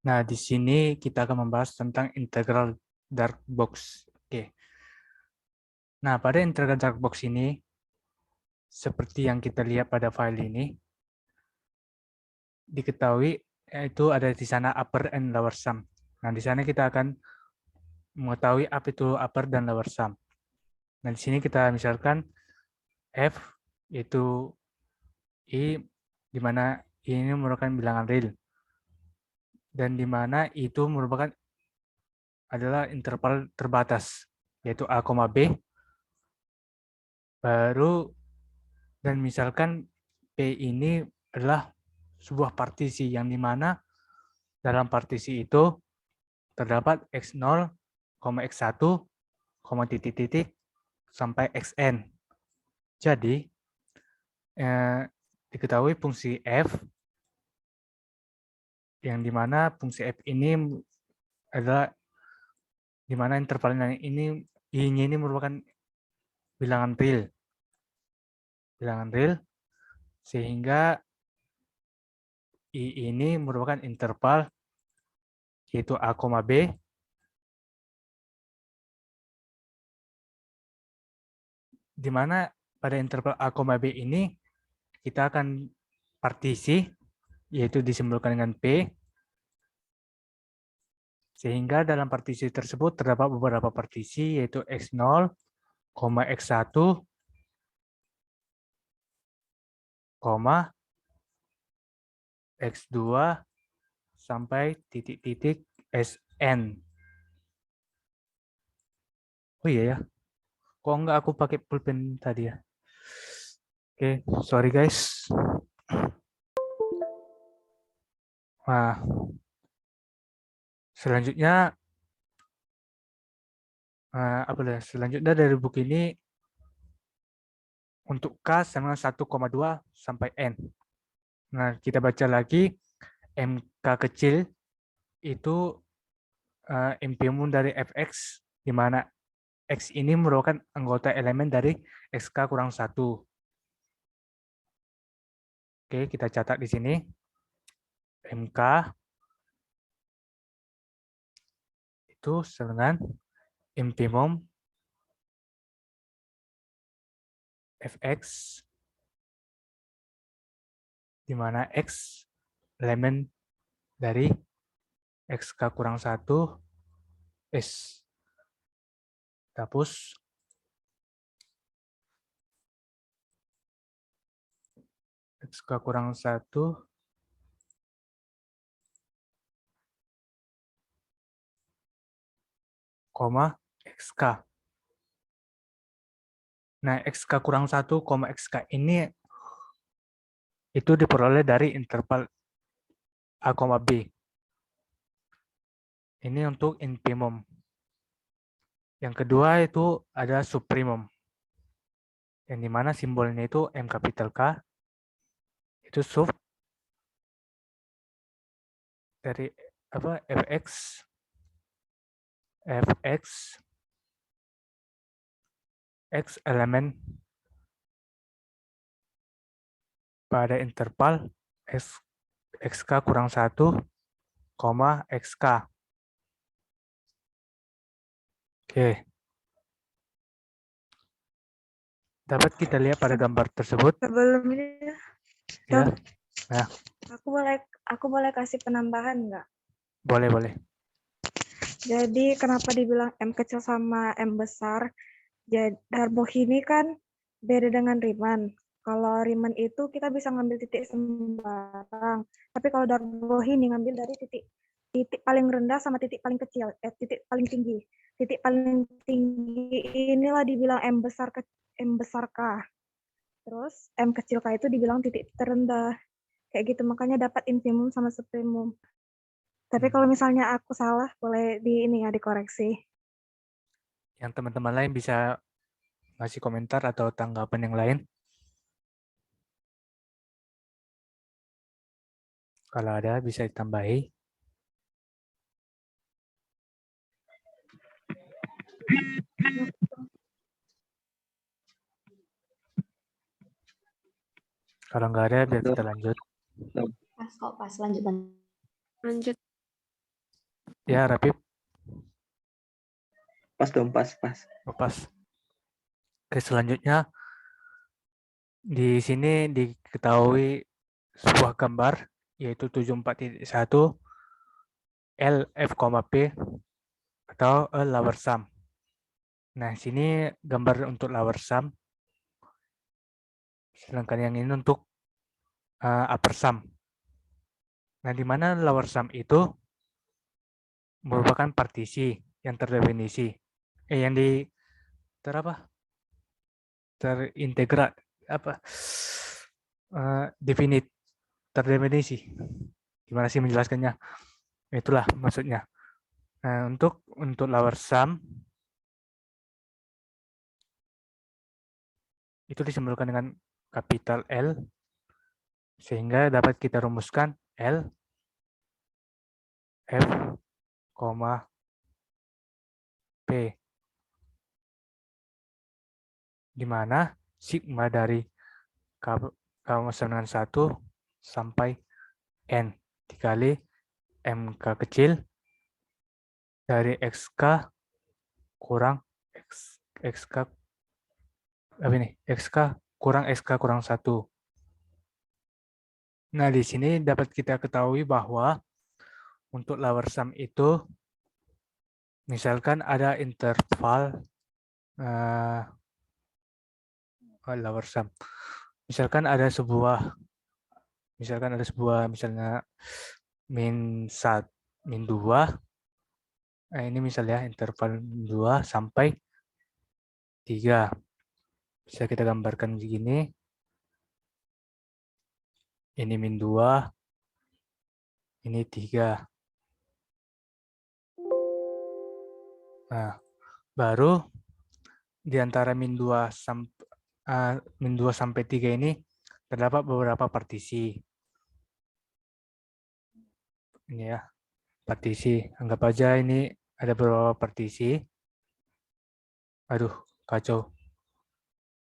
Nah, di sini kita akan membahas tentang integral dark box. Oke. Nah, pada integral dark box ini, seperti yang kita lihat pada file ini, diketahui itu ada di sana upper and lower sum. Nah, di sana kita akan mengetahui apa itu upper dan lower sum. Nah, di sini kita misalkan F yaitu I, di mana I ini merupakan bilangan real. Dan di mana itu merupakan adalah interval terbatas, yaitu A, B, baru dan misalkan P ini adalah sebuah partisi yang dimana dalam partisi itu terdapat X0, X1, titik-titik sampai Xn. Jadi, diketahui fungsi F yang dimana fungsi F ini adalah dimana intervalnya ini I-nya ini merupakan bilangan real sehingga I ini merupakan interval yaitu A, B di mana pada interval A, B ini kita akan partisi yaitu disimbolkan dengan P sehingga dalam partisi tersebut terdapat beberapa partisi yaitu X0, X1, X2 sampai titik-titik Sn. Oh iya ya, kok enggak aku pakai pulpen tadi ya? Oke, sorry guys. Nah, selanjutnya selanjutnya dari buku ini untuk K sama 1,2 sampai N. Nah, kita baca lagi MK kecil itu impimum dari fx di mana x ini merupakan anggota elemen dari xk kurang 1. Oke, kita catat di sini. MK itu dengan impimum fx di mana x elemen dari xk kurang 1 S. Hapus. XK kurang 1 XK. Nah, XK kurang 1, XK ini itu diperoleh dari interval A, B. Ini untuk infimum. Yang kedua itu ada supremum. Yang dimana simbolnya itu M kapital K. Itu sub dari apa fx x elemen pada interval xk kurang 1, xk. Oke. Dapat kita lihat pada gambar tersebut. Sebelumnya, Ya. Dok, Nah, aku boleh kasih penambahan nggak? boleh. Jadi kenapa dibilang M kecil sama M besar? Jadi Darboh ini kan beda dengan Riemann. Kalau Riemann itu kita bisa ngambil titik sembarang, tapi kalau Darboh ini ngambil dari titik paling rendah sama titik paling kecil, titik paling tinggi. Titik paling tinggi inilah dibilang M besar K. Terus M kecil K itu dibilang titik terendah. Kayak gitu, makanya dapat infimum sama supremum. Tapi kalau misalnya aku salah, boleh dikoreksi. Yang teman-teman lain bisa ngasih komentar atau tanggapan yang lain. Kalau ada bisa ditambahi. Kalau nggak ada, biar kita lanjut. Pas kok, pas lanjut. Lanjut. Ya, Rapip. Pas dong, pas. Pas. Oke, selanjutnya di sini diketahui sebuah gambar yaitu 74.1 LF, P atau a lower sum. Nah, sini gambar untuk lower sum, sedangkan yang ini untuk upper sum. Nah, di mana lower sum itu merupakan partisi yang terdefinisi, yang terintegrat terdefinisi. Gimana sih menjelaskannya? Itulah maksudnya. Nah, untuk lower sum itu disimbolkan dengan kapital L, sehingga dapat kita rumuskan L F, P, di mana sigma dari K sama dengan 1 sampai N dikali MK kecil dari XK kurang XK kurang XK kurang 1. Nah, di sini dapat kita ketahui bahwa untuk lower sum itu misalkan ada interval lower sum. Misalkan ada sebuah misalnya min 2. Nah, ini misalnya interval 2 sampai 3. Bisa kita gambarkan begini. Ini min 2, ini 3. Nah, baru di antara min 2 sampai 3 ini terdapat beberapa partisi. Ini ya, partisi. Anggap aja ini ada beberapa partisi. Aduh, kacau.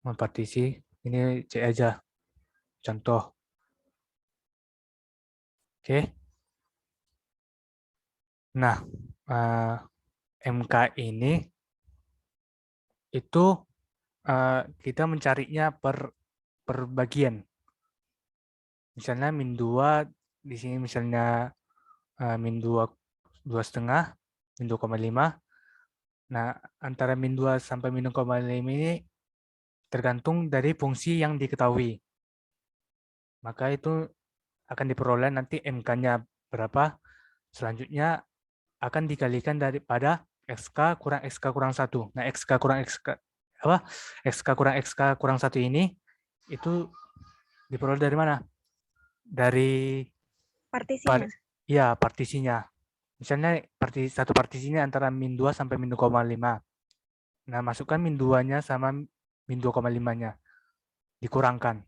Partisi. Ini C aja. Contoh. Oke. Nah, MK ini itu kita mencarinya per bagian. Misalnya min 2 di sini misalnya min 2,5, min 2,5. Nah, antara min 2 sampai min 2,5 ini tergantung dari fungsi yang diketahui. Maka itu akan diperoleh nanti MK-nya berapa. Selanjutnya akan dikalikan daripada XK kurang XK kurang 1. Nah, XK kurang XK kurang 1 ini itu diperoleh dari mana? Dari Partisinya. ya, partisinya. Misalnya satu partisinya antara min 2 sampai min 2,5. Nah, masukkan min 2-nya sama min 2,5-nya. Dikurangkan.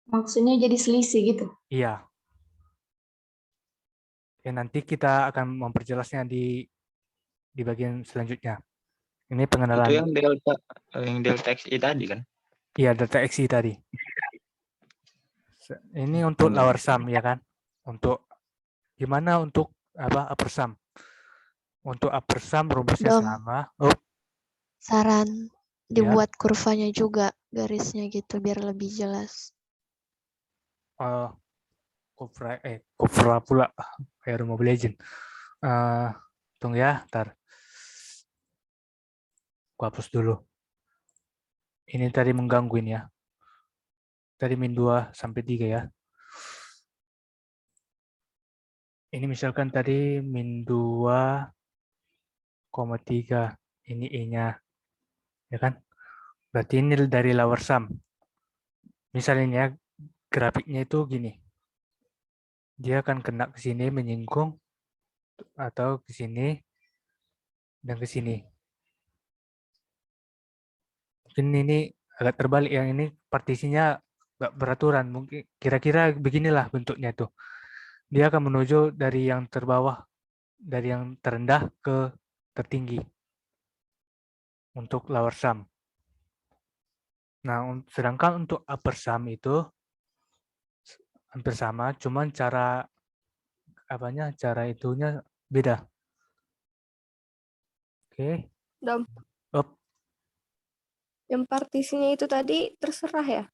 Maksudnya jadi selisih gitu? Iya. Ya, nanti kita akan memperjelasnya di bagian selanjutnya. Ini pengenalan. Itu yang delta XI tadi kan? Iya, delta XI tadi. Ini untuk lower sum ya kan? Untuk gimana untuk upper sum? Untuk upper sum rumusnya sama. Saran dibuat kurvanya juga, garisnya gitu biar lebih jelas. Kurva pula kayak Mobile Legend. Tunggu ya, ntar. Aku hapus dulu. Ini tadi menggangguin ya. Tadi min 2 sampai 3 ya. Ini misalkan tadi min 2,3. Ini E-nya. Ya kan? Berarti ini dari lower sum. Misalnya grafiknya itu gini. Dia akan kena ke sini menyinggung atau ke sini dan ke sini. Mungkin ini agak terbalik, yang ini partisinya nggak beraturan. Mungkin kira-kira beginilah bentuknya tuh. Dia akan menuju dari yang terbawah, dari yang terendah ke tertinggi untuk lower sum. Nah, sedangkan untuk upper sum itu hampir sama, cuman cara itunya beda. Oke. Dom, Up. yang partisinya itu tadi terserah ya?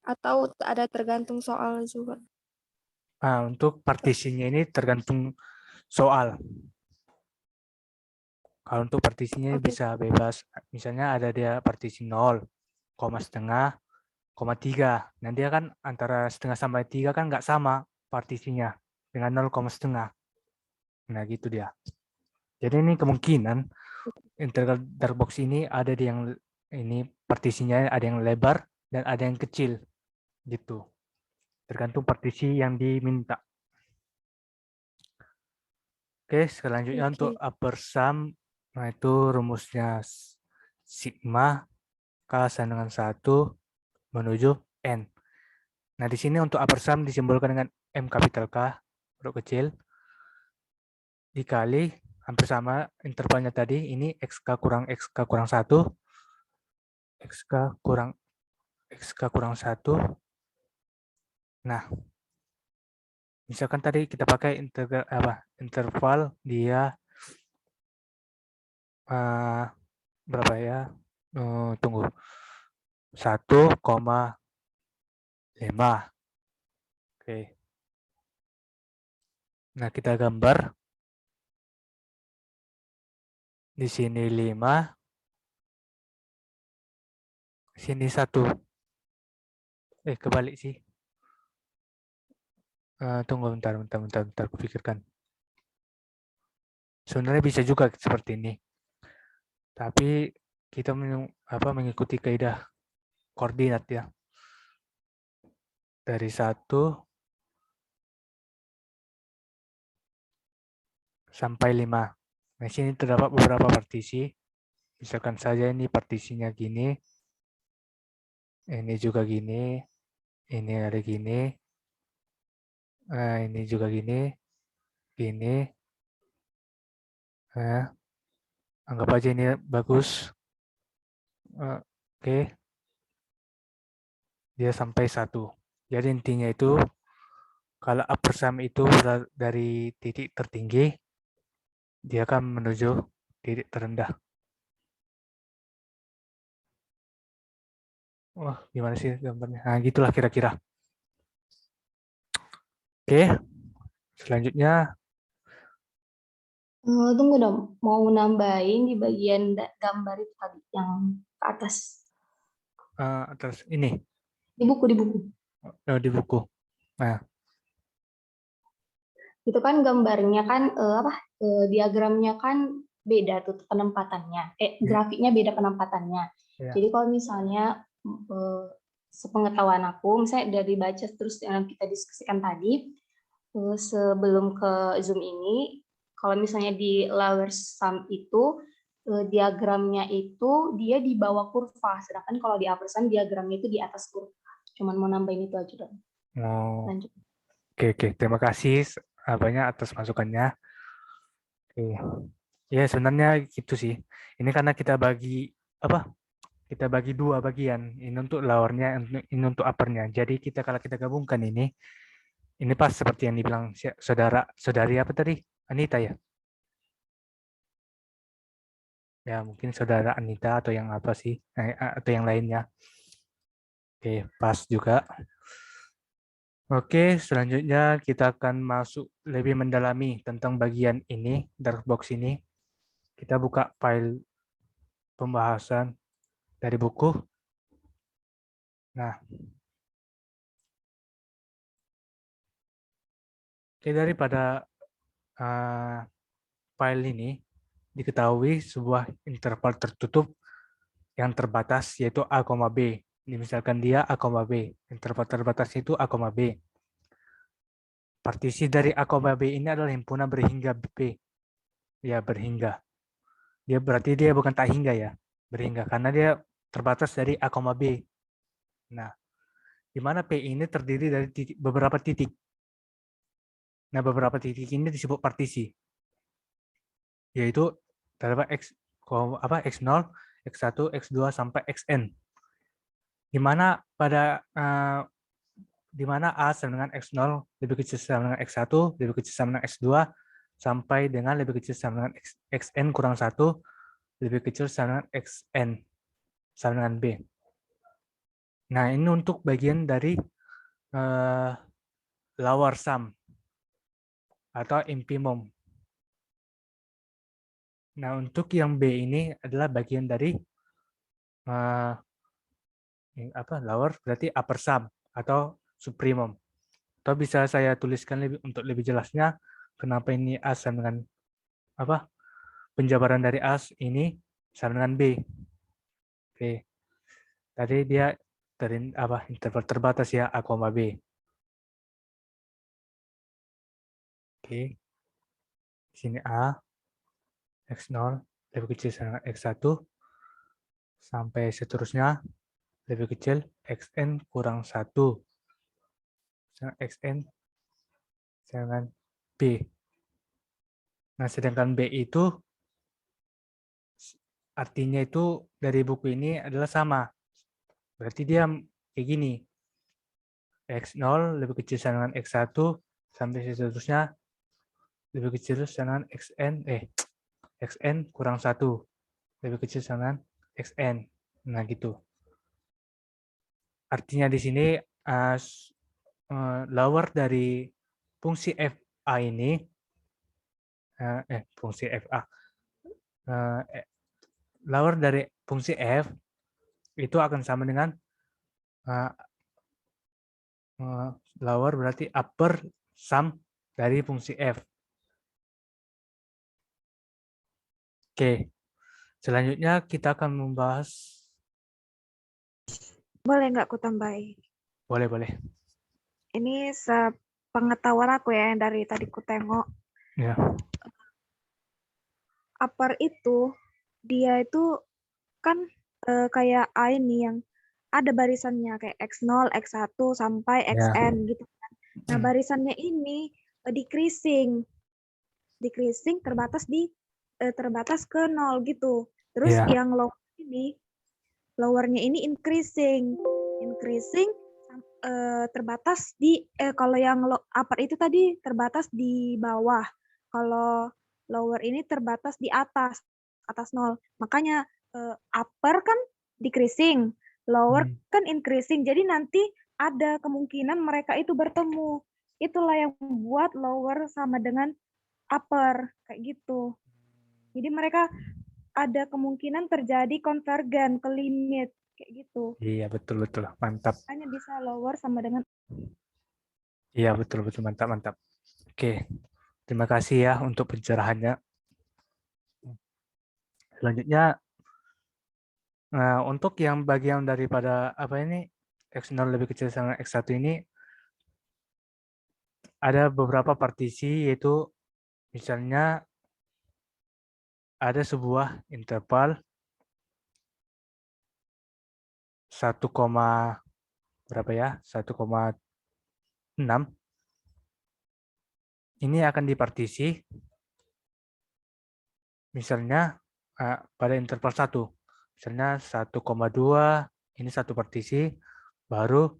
Atau ada tergantung soal juga? Nah, untuk partisinya ini tergantung soal. Kalau untuk partisinya Oke. bisa bebas. Misalnya ada dia partisi 0, koma setengah, koma 3. Nah, dia kan antara setengah sampai 3 kan nggak sama partisinya dengan 0, setengah. Nah, gitu dia. Jadi ini kemungkinan integral dark box ini ada di yang ini partisinya ada yang lebar dan ada yang kecil gitu. Tergantung partisi yang diminta. Oke, selanjutnya untuk Oke. upper sum, nah itu rumusnya sigma K sama dengan 1 menuju N. Nah, di sini untuk upper sum disimbolkan dengan M kapital K, huruf kecil, dikali hampir sama intervalnya tadi, ini XK kurang 1, XK kurang 1. Nah, misalkan tadi kita pakai interval dia berapa ya? Tunggu. 1,5. Oke. Nah, kita gambar. Di sini 5. Sini 1. Kebalik sih. Tunggu bentar, aku pikirkan. Sebenarnya bisa juga seperti ini. Tapi kita mengikuti kaidah koordinat ya. Dari 1 sampai 5. Nah, sini terdapat beberapa partisi. Misalkan saja ini partisinya gini. Ini juga gini. Ini ada gini. Nah, ini juga gini. Gini. Nah, anggap aja ini bagus. Oke. Dia sampai 1. Jadi intinya itu kalau upper sum itu dari titik tertinggi, dia akan menuju titik terendah. Wah, gimana sih gambarnya? Nah, gitulah kira-kira. Oke, selanjutnya. Tunggu dong, mau nambahin di bagian gambar itu tadi yang ke atas. Terus ini. Di buku. Di buku. Nah. Itu kan gambarnya kan diagramnya kan beda tuh penempatannya. Grafiknya beda penempatannya. Ya. Jadi kalau misalnya sepengetahuan aku, misalnya dari baca terus yang kita diskusikan tadi, sebelum ke Zoom ini, kalau misalnya di lower sum itu diagramnya itu dia di bawah kurva, sedangkan kalau di upper sum diagramnya itu di atas kurva. Cuman mau nambahin itu aja dong. Lanjut. Oke. Terima kasih atas masukannya. Oke. Ya sebenarnya gitu sih. Ini karena kita bagi kita bagi dua bagian. Ini untuk lowernya, ini untuk uppernya. Jadi kalau kita gabungkan ini pas seperti yang dibilang saudari apa tadi? Anita ya? Ya mungkin saudara Anita atau yang apa sih? Atau yang lainnya. Oke, pas juga. Oke, selanjutnya kita akan masuk lebih mendalami tentang bagian ini, dark box ini. Kita buka file pembahasan dari buku. Nah, daripada file ini diketahui sebuah interval tertutup yang terbatas yaitu A, B. Ini misalkan dia A, B. Interval terbatas itu A, B. Partisi dari A, B ini adalah himpunan berhingga B. Ya, berhingga. Dia berarti dia bukan tak hingga ya. Berhingga karena dia terbatas dari A, B. Nah, di mana P ini terdiri dari beberapa titik. Nah, beberapa titik ini disebut partisi. Yaitu terdapat X0, X1, X2 sampai Xn. Di mana A sama dengan X0 lebih kecil sama dengan X1, lebih kecil sama dengan X2, sampai dengan lebih kecil sama dengan xn kurang 1 lebih kecil sama dengan xn sama dengan b. Nah, ini untuk bagian dari lower sum atau infimum. Nah, untuk yang B ini adalah bagian dari lower berarti upper sum atau supremum. Atau bisa saya tuliskan untuk lebih jelasnya kenapa ini A sama dengan penjabaran dari A ini sama dengan B. Oke. Tadi dia interval terbatas ya A, B. Oke. Di sini A x0 lebih kecil sama x1 sampai seterusnya lebih kecil xn kurang 1 xn dengan B. Nah, sedangkan B itu artinya itu dari buku ini adalah sama. Berarti dia kayak gini. X0 lebih kecil sama dengan X1 sampai seterusnya lebih kecil sama dengan xn kurang 1 lebih kecil sama dengan xn. Nah, gitu. Artinya di sini lower dari fungsi fa ini fungsi fa lower dari fungsi f itu akan sama dengan lower berarti upper sum dari fungsi f. Oke, selanjutnya kita akan membahas. Boleh nggak aku tambahin? Boleh. Ini sepengetahuan aku ya, yang dari tadi ku tengok. Ya. Upper itu, dia itu kan kayak A ini yang ada barisannya kayak X0, X1, sampai XN gitu kan. Nah, barisannya ini decreasing. Decreasing terbatas ke 0 gitu. Terus yang lowernya ini increasing. Increasing terbatas kalau yang upper itu tadi terbatas di bawah. Kalau lower ini terbatas di atas 0. Makanya upper kan decreasing, lower kan increasing. Jadi nanti ada kemungkinan mereka itu bertemu. Itulah yang membuat lower sama dengan upper kayak gitu. Jadi mereka ada kemungkinan terjadi konvergen ke limit kayak gitu. Iya, betul, mantap. Hanya bisa lower sama dengan. Iya, betul, mantap. Oke, terima kasih ya untuk pencerahannya. Selanjutnya, untuk yang bagian daripada X0 lebih kecil sama X1 ini ada beberapa partisi, yaitu misalnya ada sebuah interval 1, berapa ya? 1,6. Ini akan dipartisi misalnya pada interval 1. Misalnya 1,2, ini satu partisi, baru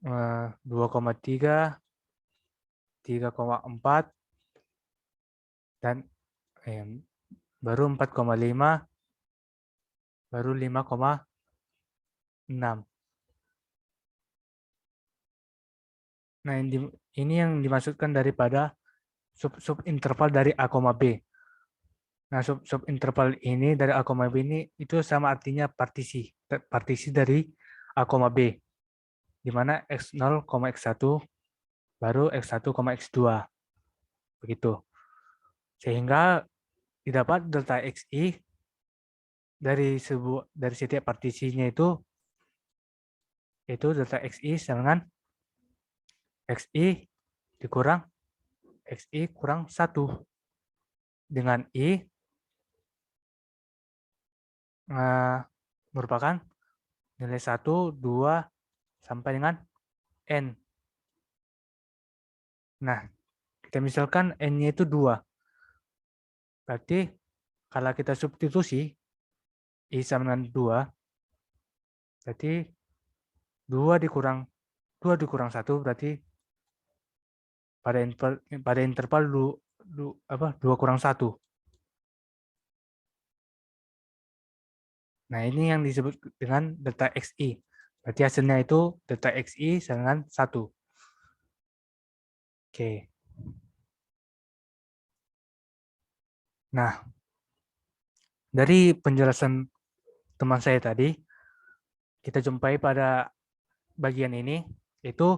2,3, 3,4, dan baru 4,5, baru 5,6. Nah, ini yang dimaksudkan daripada sub interval dari A, B. Nah, sub interval ini dari A, B ini itu sama artinya partisi dari A, B, di mana X0, X1 baru X1, X2. Begitu. Sehingga didapat delta XI dari setiap partisinya itu delta XI sama dengan XI dikurang XI kurang 1 dengan I merupakan nilai 1, 2, sampai dengan N. Nah, kita misalkan N-nya itu 2. Berarti kalau kita substitusi I sama dengan 2, berarti 2 dikurang 1 berarti pada interval 2 kurang 1. Nah, ini yang disebut dengan delta XI. Berarti hasilnya itu delta XI dengan 1. Oke. Nah, dari penjelasan teman saya tadi, kita jumpai pada bagian ini, yaitu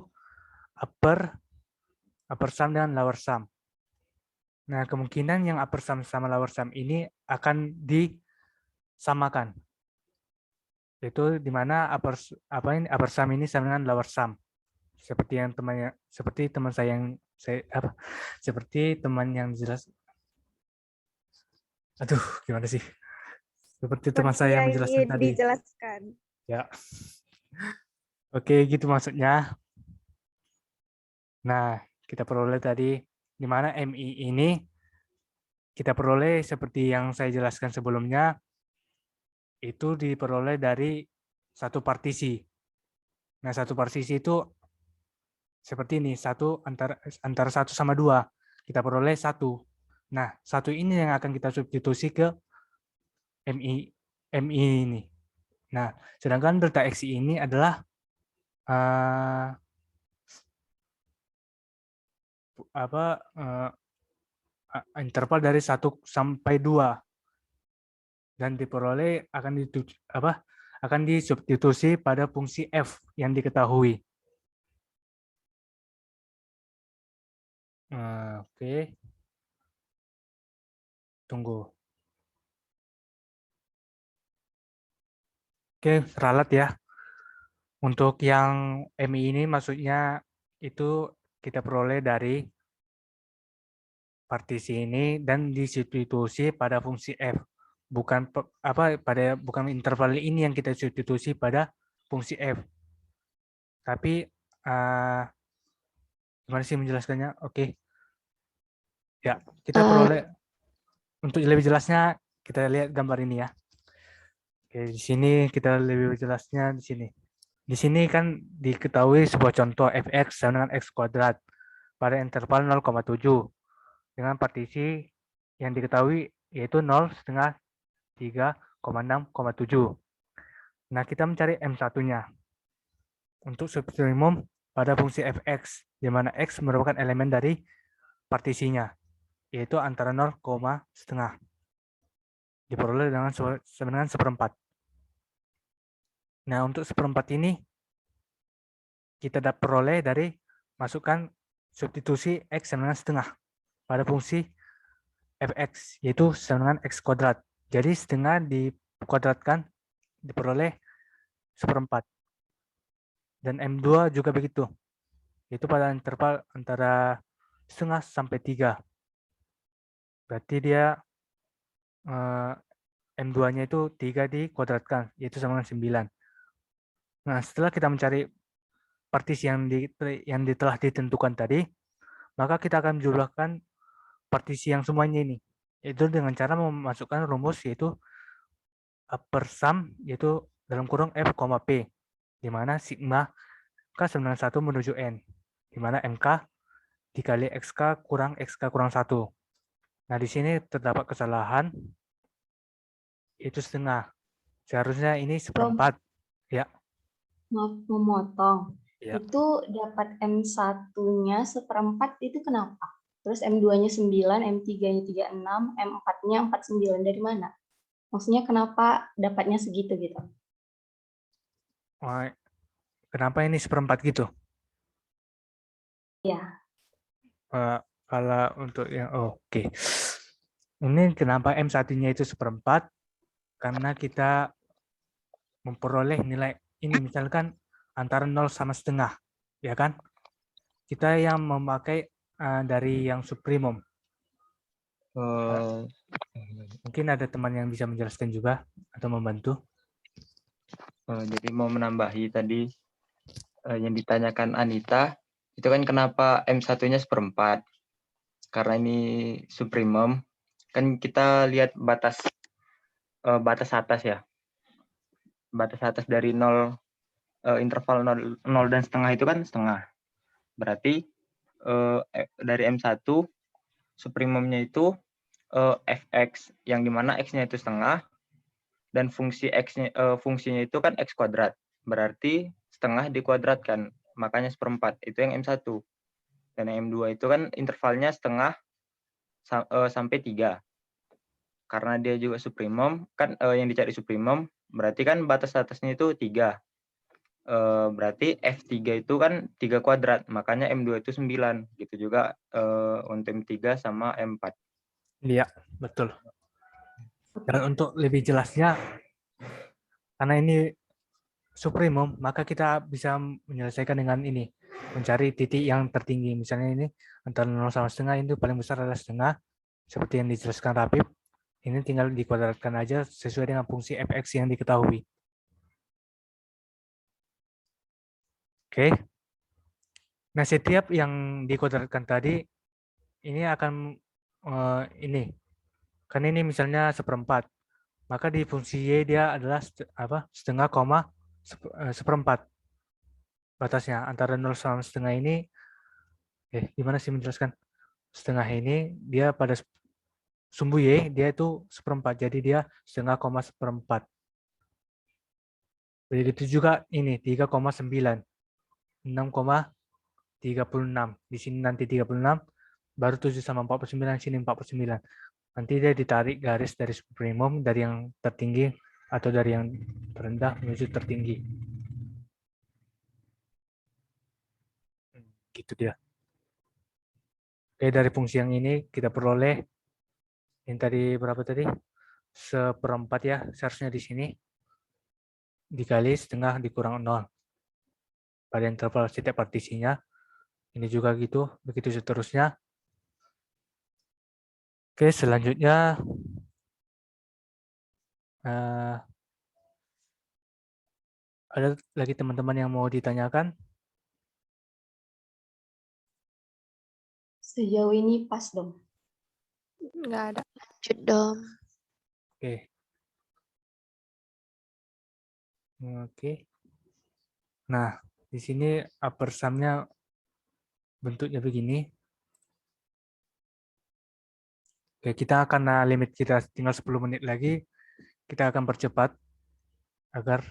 upper sum dan lower sum. Nah, kemungkinan yang upper sum sama lower sum ini akan disamakan. Yaitu di mana upper sum ini sama dengan lower sum. Seperti teman yang jelas. Aduh, gimana sih? Seperti teman Seperti saya yang menjelaskan tadi. dijelaskan. Ya. Oke, gitu maksudnya. Nah, kita peroleh tadi di mana MI ini kita peroleh seperti yang saya jelaskan sebelumnya, itu diperoleh dari satu partisi. Nah, satu partisi itu seperti ini, antara 1 sama 2. Kita peroleh 1. Nah, 1 ini yang akan kita substitusi ke MI ini. Nah, sedangkan delta XI ini adalah interval dari 1 sampai 2 dan diperoleh akan disubstitusi pada fungsi f yang diketahui. Oke. Tunggu. Oke, ralat ya. Untuk yang MI ini maksudnya itu kita peroleh dari partisi ini dan disubstitusi pada fungsi f. Bukan interval ini yang kita substitusi pada fungsi f. Tapi gimana sih menjelaskannya? Oke. Ya, kita peroleh untuk lebih jelasnya kita lihat gambar ini ya. Oke, di sini kita lebih jelasnya di sini. Di sini kan diketahui sebuah contoh fx sama dengan x kuadrat pada interval 0,7 dengan partisi yang diketahui yaitu 0 setengah 3,6,7. Nah, kita mencari M1-nya untuk subminimum pada fungsi fx, di mana x merupakan elemen dari partisinya, yaitu antara 0, setengah. Diperoleh dengan seperempat. Nah, untuk seperempat ini kita dapat peroleh dari masukkan substitusi x sama dengan setengah pada fungsi fx, yaitu sama dengan x kuadrat. Jadi setengah dikuadratkan diperoleh seperempat. Dan M2 juga begitu, yaitu pada interval antara setengah sampai 3. Berarti dia M2-nya itu 3 dikuadratkan, yaitu sama dengan 9. Nah, setelah kita mencari partisi yang telah ditentukan tadi, maka kita akan menjumlahkan partisi yang semuanya ini, yaitu dengan cara memasukkan rumus yaitu upper sum, yaitu dalam kurung F, P, di mana sigma K sama dengan 1 menuju N, di mana MK dikali XK kurang 1. Nah, di sini terdapat kesalahan, yaitu setengah. Seharusnya ini seperempat. Ya. Maaf memotong. Ya. Itu dapat M1-nya seperempat itu kenapa? Terus M2-nya 9, M3-nya 36, M4-nya 49 dari mana? Maksudnya kenapa dapatnya segitu gitu? Kenapa ini seperempat gitu? Ya. Kalau untuk yang oke. Ini kenapa M1-nya itu seperempat? Karena kita memperoleh nilai ini misalkan antara 0 sama setengah, ya kan? Kita yang memakai dari yang suprimum. Mungkin ada teman yang bisa menjelaskan juga atau membantu. Jadi mau menambahi tadi yang ditanyakan Anita, itu kan kenapa M1-nya seperempat? Karena ini suprimum, kan kita lihat batas atas ya. Batas atas dari 0, interval 0 dan setengah itu kan setengah. Berarti dari M1 suprimumnya itu fx, yang dimana x-nya itu setengah, dan fungsinya itu kan x kuadrat. Berarti setengah dikuadratkan, makanya seperempat. Itu yang M1. Dan yang M2 itu kan intervalnya setengah sampai 3. Karena dia juga suprimum, kan yang dicari suprimum, berarti kan batas atasnya itu 3. Berarti F3 itu kan 3 kuadrat, makanya M2 itu 9. Gitu juga untuk M3 sama M4. Iya, betul. Dan untuk lebih jelasnya, karena ini suprimum, maka kita bisa menyelesaikan dengan ini, mencari titik yang tertinggi. Misalnya ini antara 0 sama setengah, itu paling besar adalah setengah, seperti yang dijelaskan Rapip. Ini tinggal dikuadratkan aja sesuai dengan fungsi fx yang diketahui. Oke. Nah, setiap yang dikuadratkan tadi, ini akan ini. Kan ini misalnya seperempat. Maka di fungsi y dia adalah setengah koma seperempat. Batasnya antara 0 sama setengah ini, gimana sih menjelaskan? Setengah ini dia pada sumbu y dia itu seperempat, jadi dia setengah koma seperempat. Begitu juga ini 3,9, 6,36. Di sini nanti 36, baru 7 sama 49, sini 49. Nanti dia ditarik garis dari suprimum dari yang tertinggi atau dari yang terendah menuju tertinggi. Gitu dia. Oke, dari fungsi yang ini kita peroleh yang tadi berapa tadi? Seperempat ya, seharusnya di sini dikali setengah dikurang 0 pada interval setiap partisinya. Ini juga gitu, begitu seterusnya. Oke, selanjutnya ada lagi teman-teman yang mau ditanyakan? Sejauh ini pas dong. Nggak ada. Lanjut dong. Oke. Oke. Nah, di sini upper sum-nya bentuknya begini. Oke, kita karena limit kita tinggal 10 menit lagi, kita akan percepat agar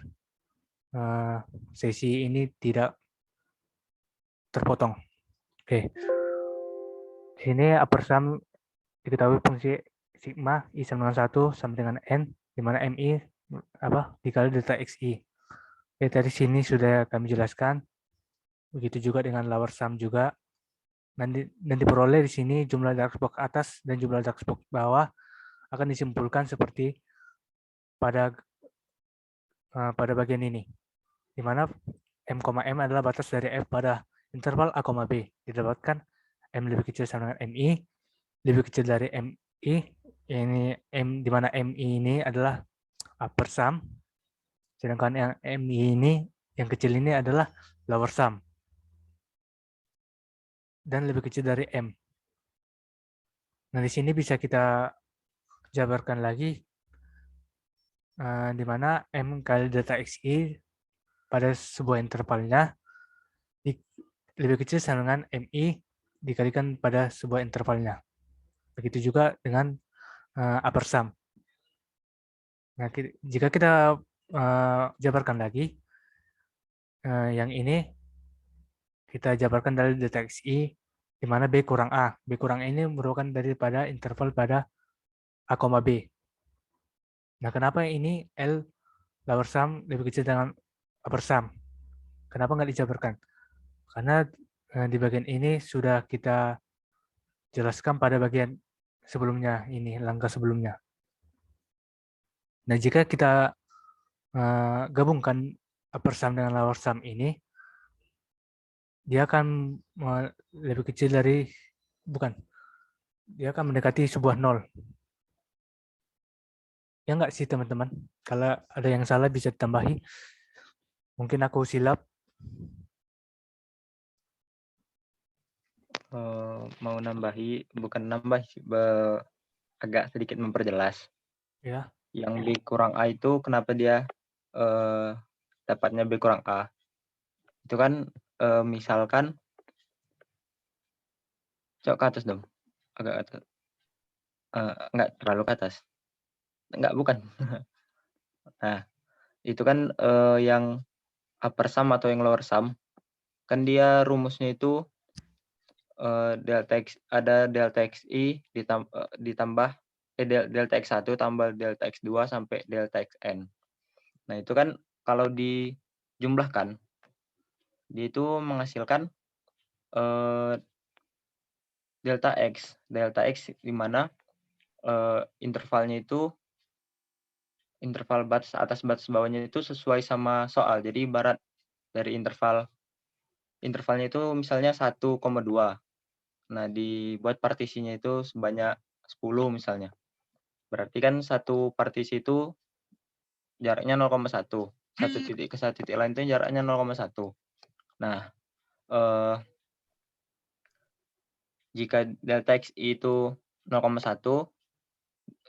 sesi ini tidak terpotong. Oke. Ini upper sum diketahui fungsi sigma i sama dengan 1 sama dengan n, di mana mi dikali delta xi. Oke, dari sini sudah kami jelaskan. Begitu juga dengan lower sum juga. Dan diperoleh di sini jumlah dark box atas dan jumlah dark box bawah akan disimpulkan seperti pada bagian ini, di mana m, m adalah batas dari f pada interval a, b. Didapatkan m lebih kecil sama dengan mi, lebih kecil dari mi, ini m, di mana mi ini adalah upper sum, sedangkan yang mi ini yang kecil ini adalah lower sum dan lebih kecil dari m. Nah, di sini bisa kita jabarkan lagi di mana m kali delta xi pada sebuah intervalnya lebih kecil sama dengan mi dikalikan pada sebuah intervalnya. Begitu juga dengan upper sum. Nah, jika kita jabarkan lagi, yang ini kita jabarkan dari delta xi, di mana b kurang a. B kurang a ini merupakan daripada interval pada a, b. Nah, kenapa ini L lower sum lebih kecil dengan upper sum? Kenapa nggak dijabarkan? Karena di bagian ini sudah kita jelaskan pada bagian sebelumnya, ini langkah sebelumnya. Nah, jika kita gabungkan upper sum dengan lower sum ini, dia akan lebih kecil dari, dia akan mendekati sebuah nol. Ya nggak sih teman-teman? Kalau ada yang salah bisa ditambahi. Mungkin aku silap. Mau nambahi, bukan nambah, agak sedikit memperjelas. Ya. Yang B kurang A itu kenapa dia dapatnya B kurang A? Itu kan misalkan, cok ke atas dong. agak atas, enggak terlalu ke atas. Enggak, bukan. Nah, itu kan, yang upper sum atau yang lower sum, kan dia rumusnya itu, delta X ada delta XI ditambah delta X1 tambah delta X2 sampai delta Xn. Nah, itu kan kalau dijumlahkan, dia itu menghasilkan, delta X. Delta X di mana, intervalnya itu interval batas atas batas bawahnya itu sesuai sama soal. Jadi ibarat dari intervalnya itu misalnya 1,2. Nah, dibuat partisinya itu sebanyak 10 misalnya. Berarti kan satu partisi itu jaraknya 0,1. Satu titik ke satu titik lain itu jaraknya 0,1. Nah, jika delta X itu 0,1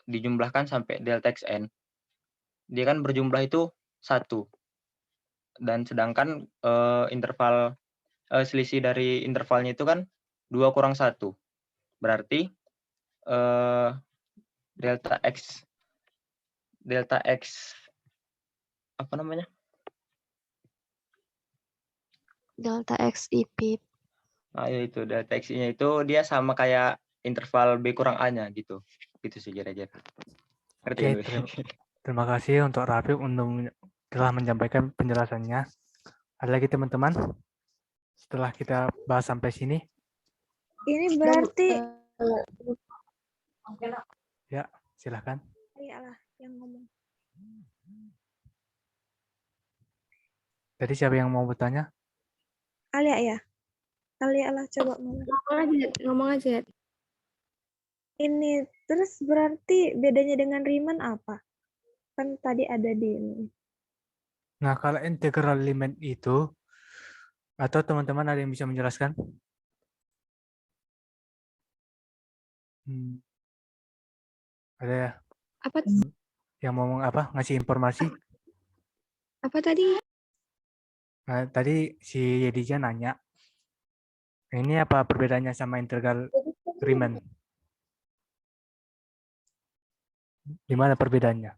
dijumlahkan sampai delta Xn, dia kan berjumlah itu 1. Dan sedangkan, selisih dari intervalnya itu kan 2 kurang 1. Berarti, delta X apa namanya? Delta XI. Nah, itu delta X-nya itu dia sama kayak interval B kurang A-nya gitu. Gitu sih kira-kira. Ngerti Oke, kan, Wi? terima kasih untuk Rafiq untuk telah menyampaikan penjelasannya. Ada lagi teman-teman? Setelah kita bahas sampai sini, Ini berarti ya silahkan. iyalah yang ngomong. Jadi siapa yang mau bertanya? Alia ya? Alia lah coba ngomong. Ngomong aja. Ini terus berarti bedanya dengan Riemann apa? Kan tadi ada di ini. Nah, kalau integral limit itu, atau teman-teman ada yang bisa menjelaskan? Ada ya Apa yang mau apa? Ngasih informasi? apa tadi? Nah, tadi si Yedija nanya, ini apa perbedaannya sama integral Riemann? Di mana perbedaannya?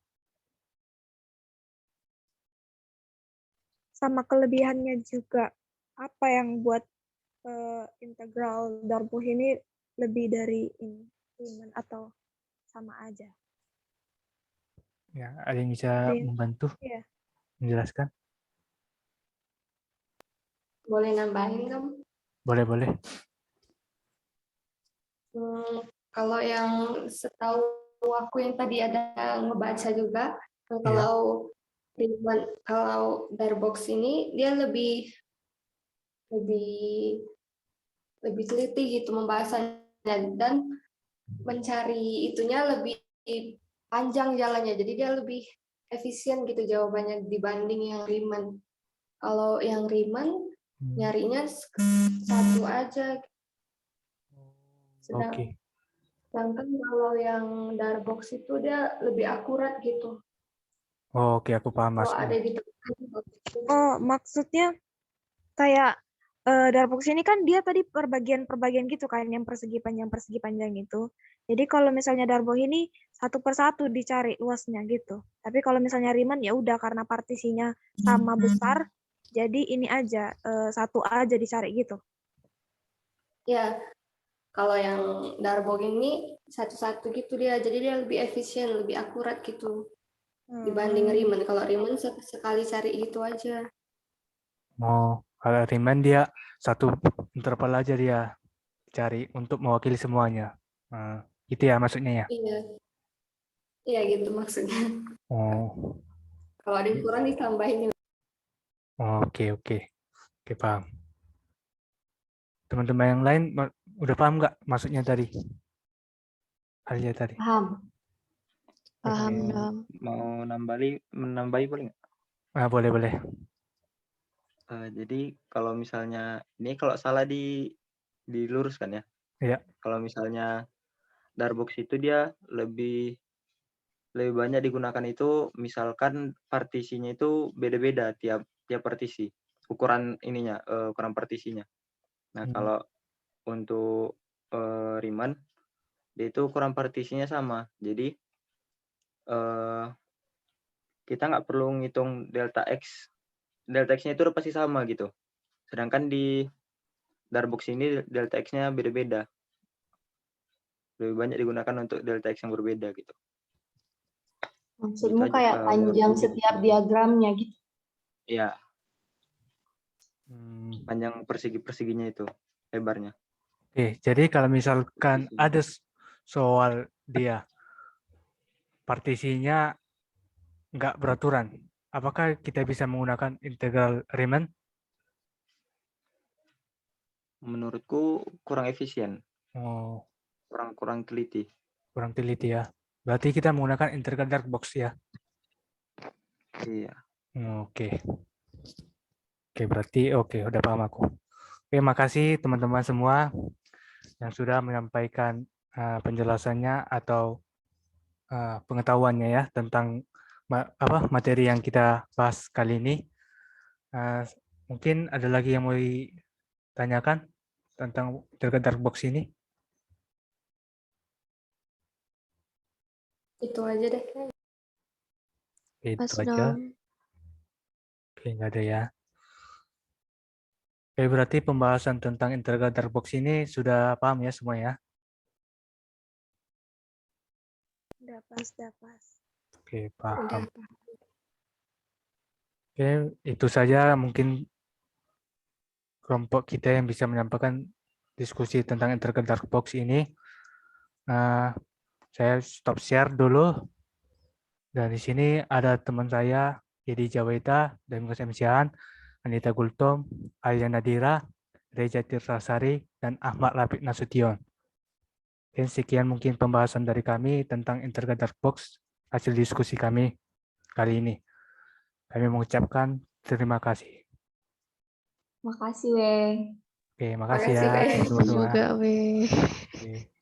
Sama kelebihannya juga. Apa yang buat integral Darboh ini lebih dari ini Riemann atau sama aja? Ya, ada yang bisa Ada yang- membantu Iya. menjelaskan? Boleh nambahin kamu? Boleh, boleh. Kalau yang setahu aku yang tadi ada ngebaca juga, Iya. kalau Darbox ini dia lebih teliti gitu pembahasannya dan mencari itunya lebih panjang jalannya. Jadi dia lebih efisien gitu jawabannya dibanding yang Riemann. Kalau yang Riemann nyarinya satu aja. Oke. Sedangkan kalau yang Darbox itu dia lebih akurat gitu. Oke, aku paham Kalau ada maksudnya. di Oh, maksudnya kayak Darbox ini kan dia tadi perbagian gitu kan, yang persegi panjang itu. Jadi kalau misalnya Darboh ini satu persatu dicari luasnya gitu. Tapi kalau misalnya Riemann ya udah karena partisinya sama besar, jadi ini aja satu aja dicari gitu. Ya, kalau yang Darbox ini satu-satu gitu dia, jadi dia lebih efisien, lebih akurat gitu dibanding Riemann. Kalau Riemann sekali cari gitu aja. Oh, kalau Riemann dia satu interval aja dia cari untuk mewakili semuanya. Nah, itu ya maksudnya ya? Iya, iya gitu maksudnya. Oh, Kalau ada yang kurang ditambahin. oke, oke. Oke, paham. Teman-teman yang lain udah paham nggak maksudnya tadi? Alia tadi. Paham. Paham Mau- dong. Mau menambahi boleh nggak? Ah, boleh, boleh. Jadi kalau misalnya ini kalau salah diluruskan ya. Iya. Kalau misalnya Darbox itu dia lebih banyak digunakan itu misalkan partisinya itu beda-beda tiap partisi. Ukuran ininya, ukuran partisinya. Nah, kalau untuk Riemann dia itu ukuran partisinya sama. Jadi kita nggak perlu ngitung delta X. Delta X-nya itu udah pasti sama gitu. Sedangkan di darbox ini delta X-nya beda-beda. Lebih banyak digunakan untuk delta X yang berbeda gitu. Maksudmu Gitu aja, kayak panjang menurutku gitu. setiap diagramnya gitu. Iya, Hmm, panjang persegi-perseginya itu lebarnya. Oke, jadi kalau misalkan Partisinya. ada soal dia partisinya nggak beraturan, apakah kita bisa menggunakan integral Riemann? Menurutku kurang efisien, Oh, kurang teliti. kurang teliti ya. Berarti kita menggunakan integral dark box ya. Iya. Oke. Oke, berarti oke, udah paham aku. Oke, makasih teman-teman semua yang sudah menyampaikan penjelasannya atau pengetahuannya ya tentang materi yang kita bahas kali ini. Mungkin ada lagi yang mau ditanyakan tentang integral dark box ini? Itu aja deh. Oke, Pas itu aja. dong. Oke, nggak ada ya. Oke, berarti pembahasan tentang integral dark box ini sudah paham ya semua ya? Udah pas, udah pas. Oke, Udah. paham. Oke, itu saja mungkin kelompok kita yang bisa menyampaikan diskusi tentang integral dark box ini. Saya stop share dulu. Dan di sini ada teman saya, Yedi Jawaita, Domingus Emsian, Anita Gultom, Alia Nadira, Reza Tirsasari, dan Ahmad Rafiq Nasution. Dan sekian mungkin pembahasan dari kami tentang integral dark box hasil diskusi kami kali ini. Kami mengucapkan terima kasih. Makasih, Weh. Oke, makasih Makasih, ya Wei. teman-teman semua. Juga, weh. Oke.